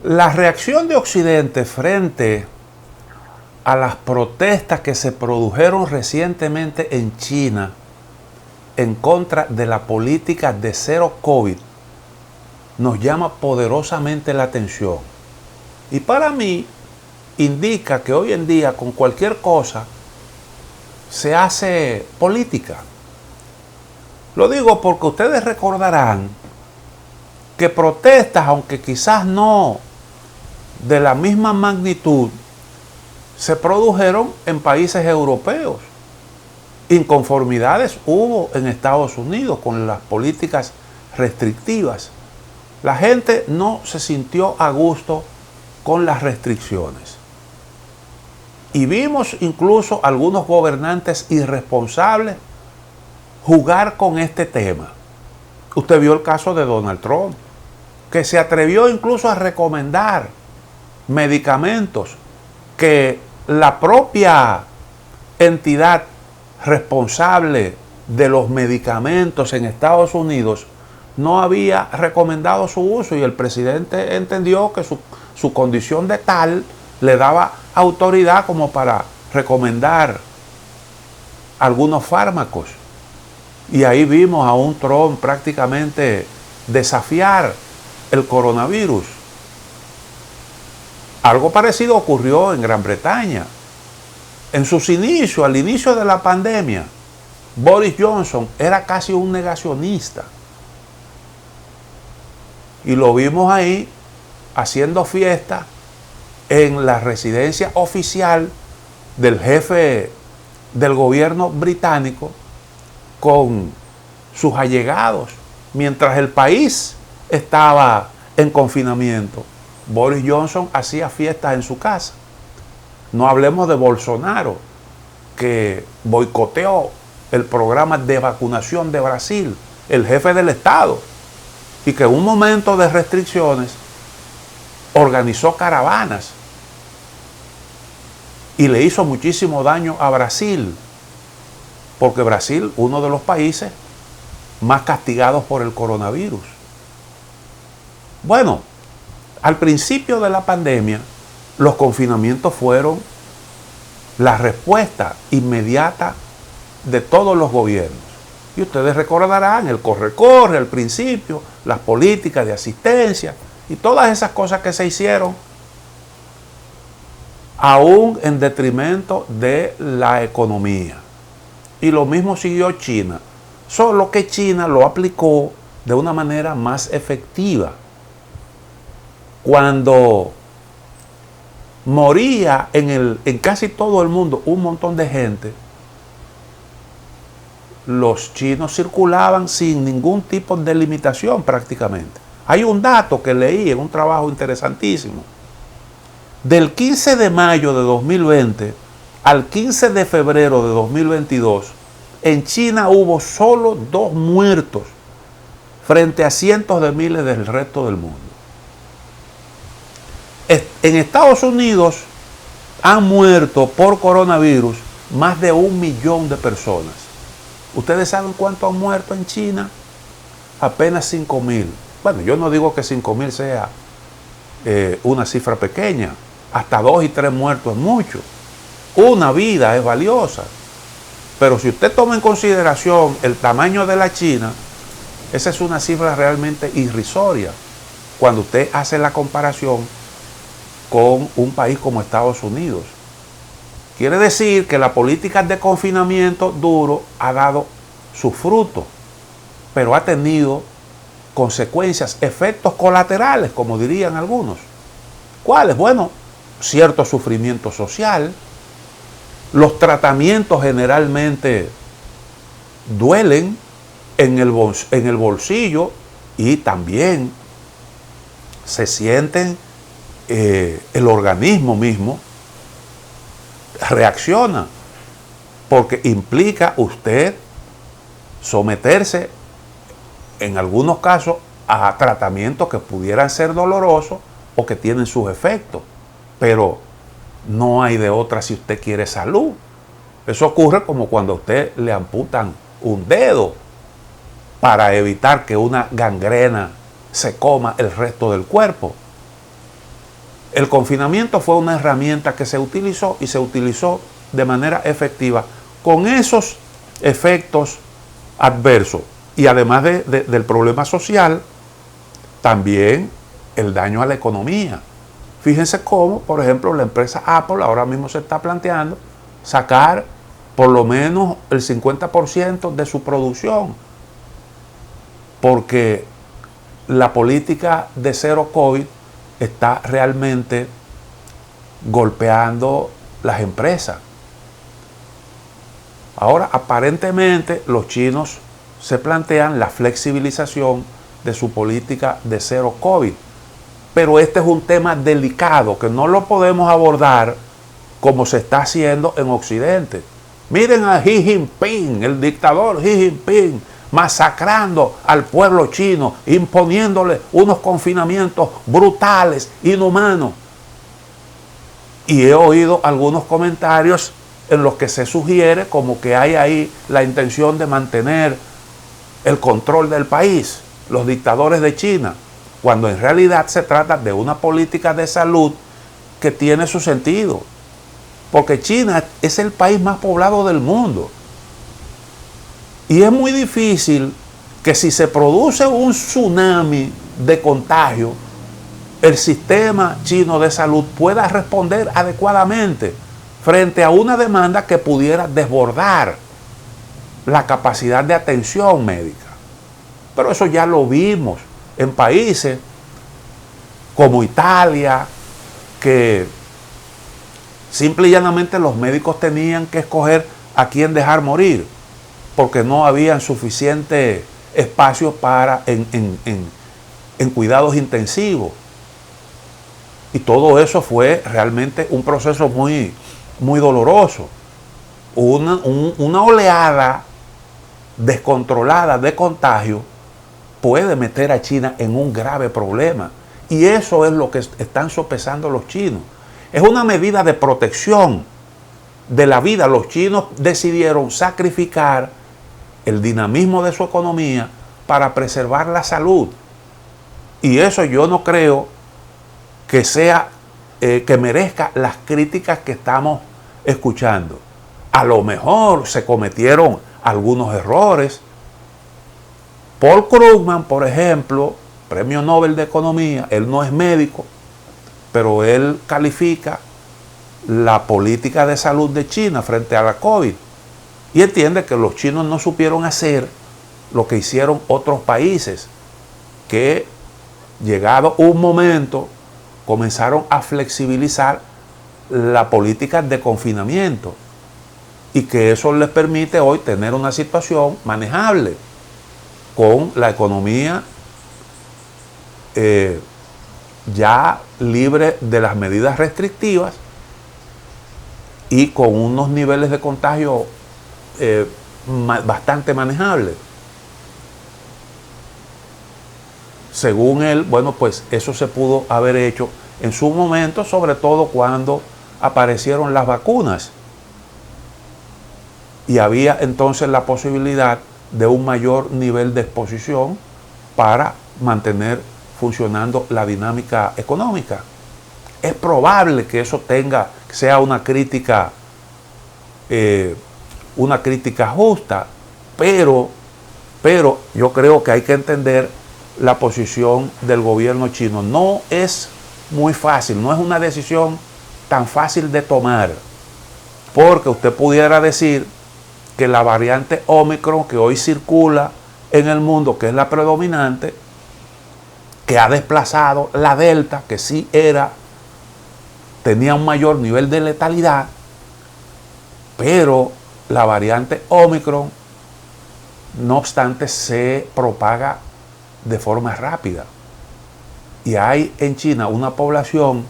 La reacción de Occidente frente a las protestas que se produjeron recientemente en China en contra de la política de cero COVID nos llama poderosamente la atención. Y para mí indica que hoy en día con cualquier cosa se hace política. Lo digo porque ustedes recordarán que protestas, aunque quizás no de la misma magnitud, se produjeron en países europeos. Inconformidades hubo en Estados Unidos con las políticas restrictivas. La gente no se sintió a gusto con las restricciones. Y vimos incluso algunos gobernantes irresponsables jugar con este tema. Usted vio el caso de Donald Trump, que se atrevió incluso a recomendar medicamentos que la propia entidad responsable de los medicamentos en Estados Unidos no había recomendado su uso, y el presidente entendió que su condición de tal le daba autoridad como para recomendar algunos fármacos. Y ahí vimos a un Trump prácticamente desafiar el coronavirus. Algo parecido ocurrió en Gran Bretaña. En sus inicios, al inicio de la pandemia, Boris Johnson era casi un negacionista. Y lo vimos ahí haciendo fiesta en la residencia oficial del jefe del gobierno británico con sus allegados. Mientras el país estaba en confinamiento, Boris Johnson hacía fiestas en su casa. No hablemos de Bolsonaro, que boicoteó el programa de vacunación de Brasil, el jefe del Estado, y que en un momento de restricciones organizó caravanas y le hizo muchísimo daño a Brasil, porque Brasil, uno de los países más castigados por el coronavirus. Bueno, al principio de la pandemia, los confinamientos fueron la respuesta inmediata de todos los gobiernos. Y ustedes recordarán el corre-corre al principio, las políticas de asistencia y todas esas cosas que se hicieron, aún en detrimento de la economía. Y lo mismo siguió China, solo que China lo aplicó de una manera más efectiva. Cuando moría en casi todo el mundo un montón de gente, los chinos circulaban sin ningún tipo de limitación prácticamente. Hay un dato que leí en un trabajo interesantísimo. Del 15 de mayo de 2020 al 15 de febrero de 2022, en China hubo solo 2 muertos frente a cientos de miles del resto del mundo. En Estados Unidos han muerto por coronavirus más de 1 millón de personas. ¿Ustedes saben cuánto han muerto en China? Apenas 5,000. Bueno, yo no digo que 5,000 sea una cifra pequeña. Hasta 2 y 3 muertos es mucho. Una vida es valiosa. Pero si usted toma en consideración el tamaño de la China, esa es una cifra realmente irrisoria cuando usted hace la comparación con un país como Estados Unidos. Quiere decir que la política de confinamiento duro ha dado su fruto, pero ha tenido consecuencias, efectos colaterales, como dirían algunos. ¿Cuáles? Bueno, cierto sufrimiento social. Los tratamientos generalmente duelen en el bolsillo y también se sienten, el organismo mismo reacciona, porque implica usted someterse en algunos casos a tratamientos que pudieran ser dolorosos o que tienen sus efectos, pero no hay de otra si usted quiere salud. Eso ocurre como cuando a usted le amputan un dedo para evitar que una gangrena se coma el resto del cuerpo. El confinamiento fue una herramienta que se utilizó y se utilizó de manera efectiva con esos efectos adversos. Y además del problema social, también el daño a la economía. Fíjense cómo, por ejemplo, la empresa Apple ahora mismo se está planteando sacar por lo menos el 50% de su producción, porque la política de cero COVID está realmente golpeando las empresas. Ahora, aparentemente, los chinos se plantean la flexibilización de su política de cero COVID. Pero este es un tema delicado que no lo podemos abordar como se está haciendo en Occidente. Miren a Xi Jinping, el dictador Xi Jinping, masacrando al pueblo chino, imponiéndole unos confinamientos brutales, inhumanos. Y he oído algunos comentarios en los que se sugiere como que hay ahí la intención de mantener el control del país, los dictadores de China, cuando en realidad se trata de una política de salud que tiene su sentido, porque China es el país más poblado del mundo. Y es muy difícil que si se produce un tsunami de contagio, el sistema chino de salud pueda responder adecuadamente frente a una demanda que pudiera desbordar la capacidad de atención médica. Pero eso ya lo vimos en países como Italia, que simple y llanamente los médicos tenían que escoger a quién dejar morir, porque no había suficiente espacio para en cuidados intensivos. Y todo eso fue realmente un proceso muy, muy doloroso. Una oleada descontrolada de contagio puede meter a China en un grave problema. Y eso es lo que están sopesando los chinos. Es una medida de protección de la vida. Los chinos decidieron sacrificar el dinamismo de su economía para preservar la salud. Y eso yo no creo que sea, que merezca las críticas que estamos escuchando. A lo mejor se cometieron algunos errores. Paul Krugman, por ejemplo, premio Nobel de Economía, él no es médico, pero él califica la política de salud de China frente a la COVID y entiende que los chinos no supieron hacer lo que hicieron otros países, que llegado un momento comenzaron a flexibilizar la política de confinamiento y que eso les permite hoy tener una situación manejable con la economía ya libre de las medidas restrictivas y con unos niveles de contagio bastante manejables. Según él, bueno, pues eso se pudo haber hecho en su momento, sobre todo cuando aparecieron las vacunas. Y había entonces la posibilidad de un mayor nivel de exposición para mantener funcionando la dinámica económica. Es probable que eso sea una crítica justa, pero yo creo que hay que entender la posición del gobierno chino. No es muy fácil, no es una decisión tan fácil de tomar, porque usted pudiera decir que la variante Omicron que hoy circula en el mundo, que es la predominante, que ha desplazado la Delta, que sí tenía un mayor nivel de letalidad, pero la variante Omicron, no obstante, se propaga de forma rápida. Y hay en China una población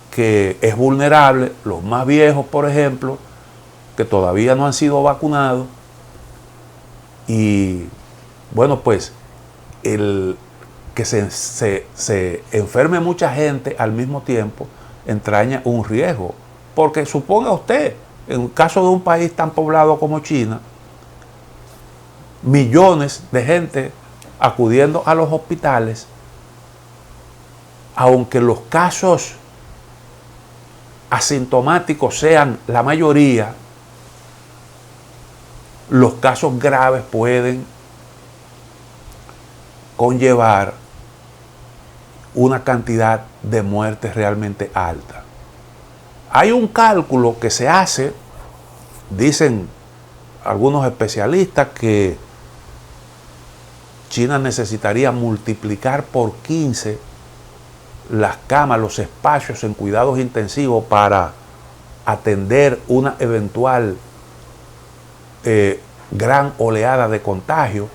que es vulnerable, los más viejos, por ejemplo, que todavía no han sido vacunados. Y bueno, pues el que se enferme mucha gente al mismo tiempo entraña un riesgo. Porque suponga usted, en el caso de un país tan poblado como China, millones de gente acudiendo a los hospitales, aunque los casos asintomáticos sean la mayoría, los casos graves pueden conllevar una cantidad de muertes realmente alta. Hay un cálculo que se hace, dicen algunos especialistas, que China necesitaría multiplicar por 15 las camas, los espacios en cuidados intensivos para atender una eventual gran oleada de contagio,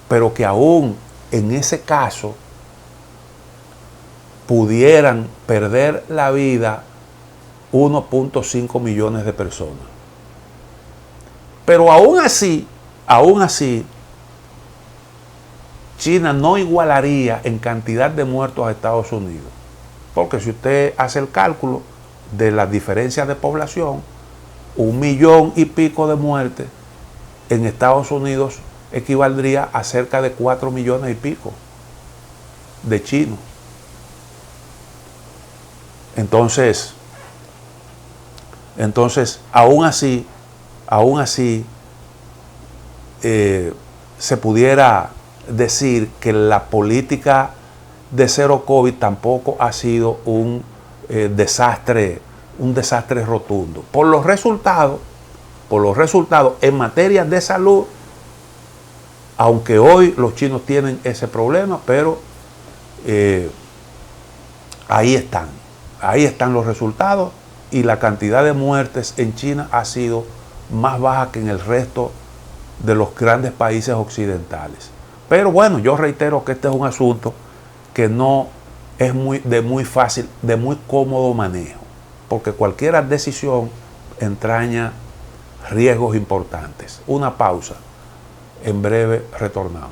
pero que aún en ese caso pudieran perder la vida 1.5 millones de personas. Pero aún así, China no igualaría en cantidad de muertos a Estados Unidos. Porque si usted hace el cálculo de las diferencias de población, 1 millón y pico de muertes en Estados Unidos equivaldría a cerca de 4 millones y pico de chinos. Entonces, aún así, se pudiera decir que la política de cero COVID tampoco ha sido un desastre rotundo. Por los resultados en materia de salud, aunque hoy los chinos tienen ese problema, pero ahí están los resultados, y la cantidad de muertes en China ha sido más baja que en el resto de los grandes países occidentales. Pero bueno, yo reitero que este es un asunto que no es de muy fácil, de muy cómodo manejo, porque cualquier decisión entraña riesgos importantes. Una pausa, en breve retornamos.